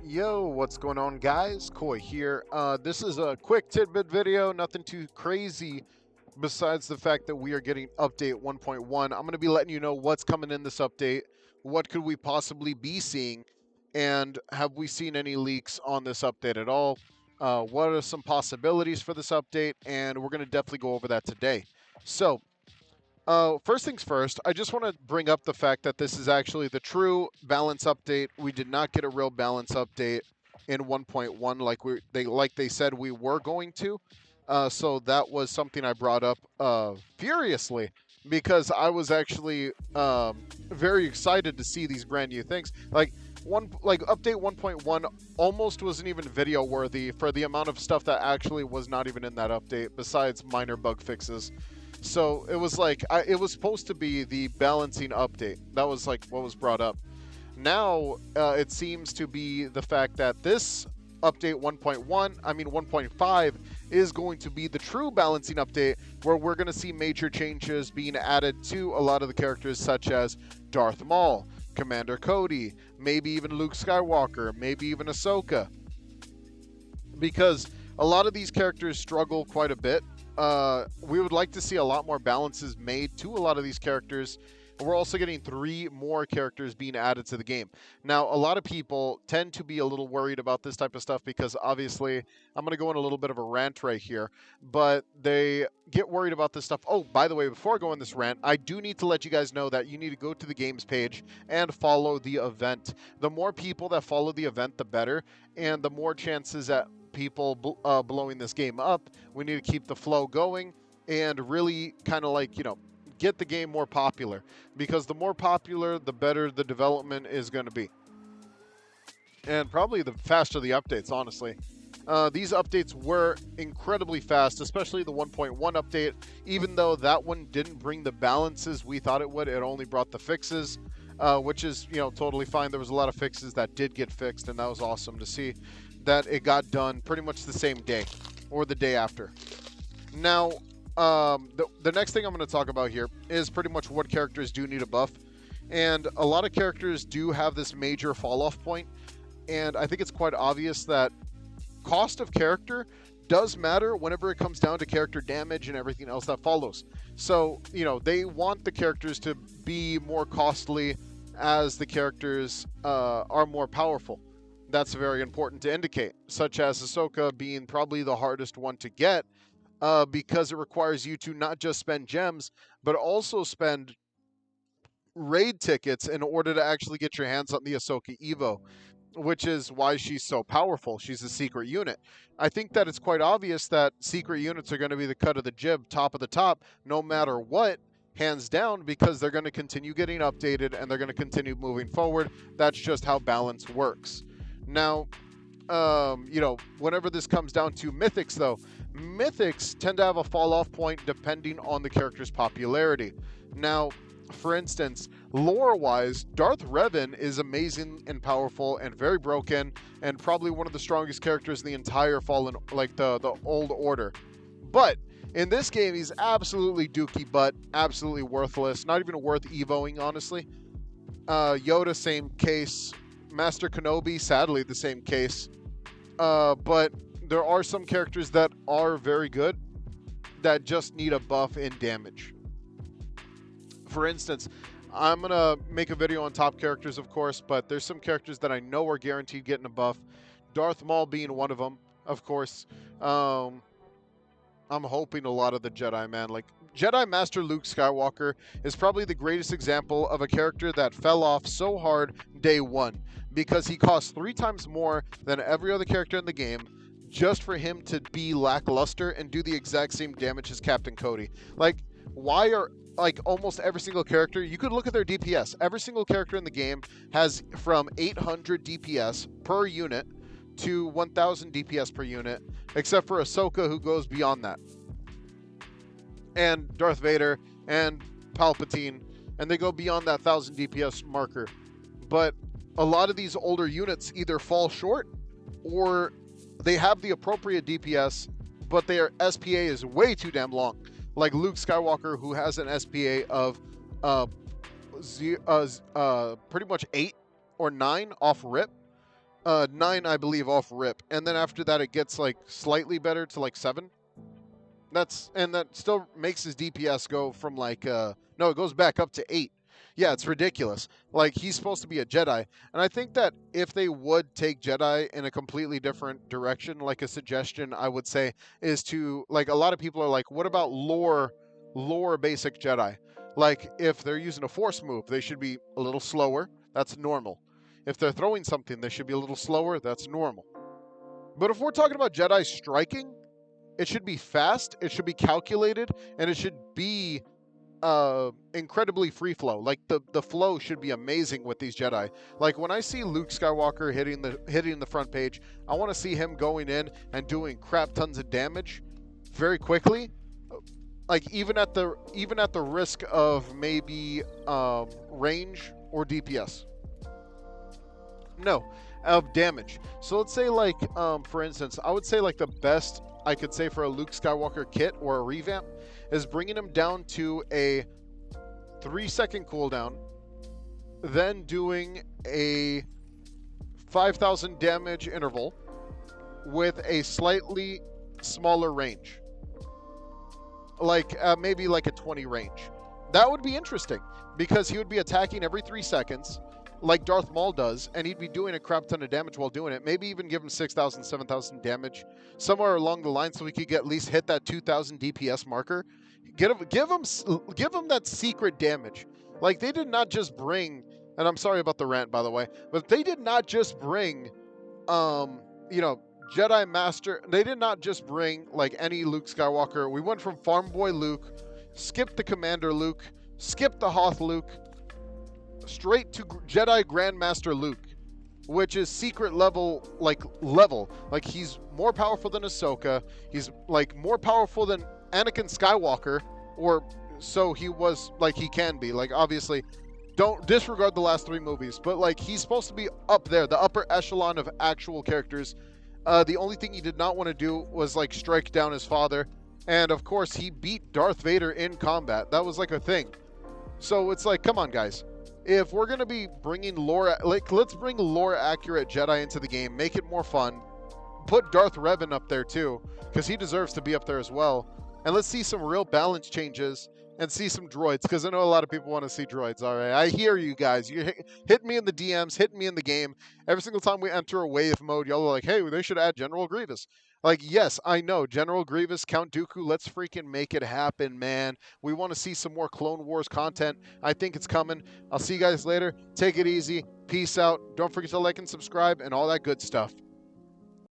Yo, what's going on, guys? Koi here. This is a quick tidbit video, nothing too crazy besides the fact that we are getting update 1.1. I'm going to be letting you know what's coming in this update, what could we possibly be seeing, and have we seen any leaks on this update at all? What are some possibilities for this update? And we're going to definitely go over that today. So, first things first, I just want to bring up the fact that this is actually the true balance update. We did not get a real balance update in 1.1 like they said we were going to. So that was something I brought up furiously because I was actually very excited to see these brand new things. Like update 1.1 almost wasn't even video worthy for the amount of stuff that actually was not even in that update besides minor bug fixes. So it was like it was supposed to be the balancing update. That was like what was brought up. Now it seems to be the fact that this update 1.5 is going to be the true balancing update where we're going to see major changes being added to a lot of the characters such as Darth Maul, Commander Cody, maybe even Luke Skywalker, maybe even Ahsoka. Because a lot of these characters struggle quite a bit. We would like to see a lot more balances made to a lot of these characters. We're also getting 3 more characters being added to the game. Now, a lot of people tend to be a little worried about this type of stuff because obviously, I'm going to go on a little bit of a rant right here, but they get worried about this stuff. Oh, by the way, before I go on this rant, I do need to let you guys know that you need to go to the games page and follow the event. The more people that follow the event, the better, and the more chances that people blowing this game up. We need to keep the flow going and really kind of like, get the game more popular, because the more popular, the better the development is going to be. And probably the faster the updates, honestly. These updates were incredibly fast, especially the 1.1 update. Even though that one didn't bring the balances we thought it would, it only brought the fixes, which is, totally fine. There was a lot of fixes that did get fixed, and that was awesome to see that it got done pretty much the same day or the day after. Now, the next thing I'm going to talk about here is pretty much what characters do need a buff. And a lot of characters do have this major fall-off point. And I think it's quite obvious that cost of character does matter whenever it comes down to character damage and everything else that follows. So, they want the characters to be more costly as the characters are more powerful. That's very important to indicate, such as Ahsoka being probably the hardest one to get because it requires you to not just spend gems, but also spend raid tickets in order to actually get your hands on the Ahsoka Evo, which is why she's so powerful. She's a secret unit. I think that it's quite obvious that secret units are going to be the cut of the jib, top of the top, no matter what, hands down, because they're going to continue getting updated and they're going to continue moving forward. That's just how balance works. Now, whenever this comes down to mythics, though, mythics tend to have a fall-off point depending on the character's popularity. Now, for instance, lore-wise, Darth Revan is amazing and powerful and very broken and probably one of the strongest characters in the entire Fallen, like the Old Order. But in this game, he's absolutely dookie butt, absolutely worthless, not even worth evoing, honestly. Yoda, same case. Master Kenobi, sadly, the same case. But there are some characters that are very good that just need a buff in damage. For instance, I'm going to make a video on top characters, of course, but there's some characters that I know are guaranteed getting a buff. Darth Maul being one of them, of course. I'm hoping a lot of the Jedi, man. Like, Jedi Master Luke Skywalker is probably the greatest example of a character that fell off so hard day one, because he costs 3 times more than every other character in the game just for him to be lackluster and do the exact same damage as Captain Cody. Like, why are, like, almost every single character, you could look at their DPS. Every single character in the game has from 800 DPS per unit to 1000 DPS per unit, except for Ahsoka, who goes beyond that, and Darth Vader and Palpatine, and they go beyond that 1000 DPS marker. But a lot of these older units either fall short or they have the appropriate DPS, but their SPA is way too damn long. Like Luke Skywalker, who has an SPA of pretty much 8 or 9 off rip. 9, I believe, off rip, and then after that it gets like slightly better to like 7. That still makes his DPS go from like no, it goes back up to 8. Yeah, it's ridiculous. Like, he's supposed to be a Jedi, and I think that if they would take Jedi in a completely different direction, like a suggestion I would say is to, like, a lot of people are like, what about lore basic Jedi? Like, if they're using a force move, they should be a little slower. That's normal. If they're throwing something, they should be a little slower. That's normal. But if we're talking about Jedi striking, it should be fast, it should be calculated, and it should be incredibly free flow. Like, the flow should be amazing with these Jedi. Like, when I see Luke Skywalker hitting the front page, I want to see him going in and doing crap tons of damage very quickly. Like, even at the risk of maybe range or DPS. No, of damage. So let's say, like, for instance, I would say like the best I could say for a Luke Skywalker kit or a revamp is bringing him down to a 3-second cooldown, then doing a 5,000 damage interval with a slightly smaller range, like maybe like a 20 range. That would be interesting because he would be attacking every 3 seconds like Darth Maul does, and he'd be doing a crap ton of damage while doing it. Maybe even give him 6,000, 7,000 damage somewhere along the line, so we could at least hit that 2,000 DPS marker. Give him that secret damage. Like, they did not just bring, and I'm sorry about the rant, by the way, but they did not just bring, Jedi Master. They did not just bring like any Luke Skywalker. We went from Farm Boy Luke, skipped the Commander Luke, skipped the Hoth Luke, straight to Jedi Grandmaster Luke, which is secret level. Like, he's more powerful than Ahsoka. He's like more powerful than Anakin Skywalker, or so he was, like, he can be. Like, obviously, don't disregard the last 3 movies, but like, he's supposed to be up there, the upper echelon of actual characters. The only thing he did not want to do was like strike down his father, and of course he beat Darth Vader in combat. That was like a thing. So it's like, come on, guys. If we're going to be bringing lore, like, let's bring lore accurate Jedi into the game, make it more fun. Put Darth Revan up there too, because he deserves to be up there as well. And let's see some real balance changes and see some droids, because I know a lot of people want to see droids. All right, I hear you guys. You hit me in the DMs, hit me in the game. Every single time we enter a wave mode, y'all are like, hey, they should add General Grievous. Like, yes, I know, General Grievous, Count Dooku, let's freaking make it happen, man. We want to see some more Clone Wars content. I think it's coming. I'll see you guys later. Take it easy. Peace out. Don't forget to like and subscribe and all that good stuff.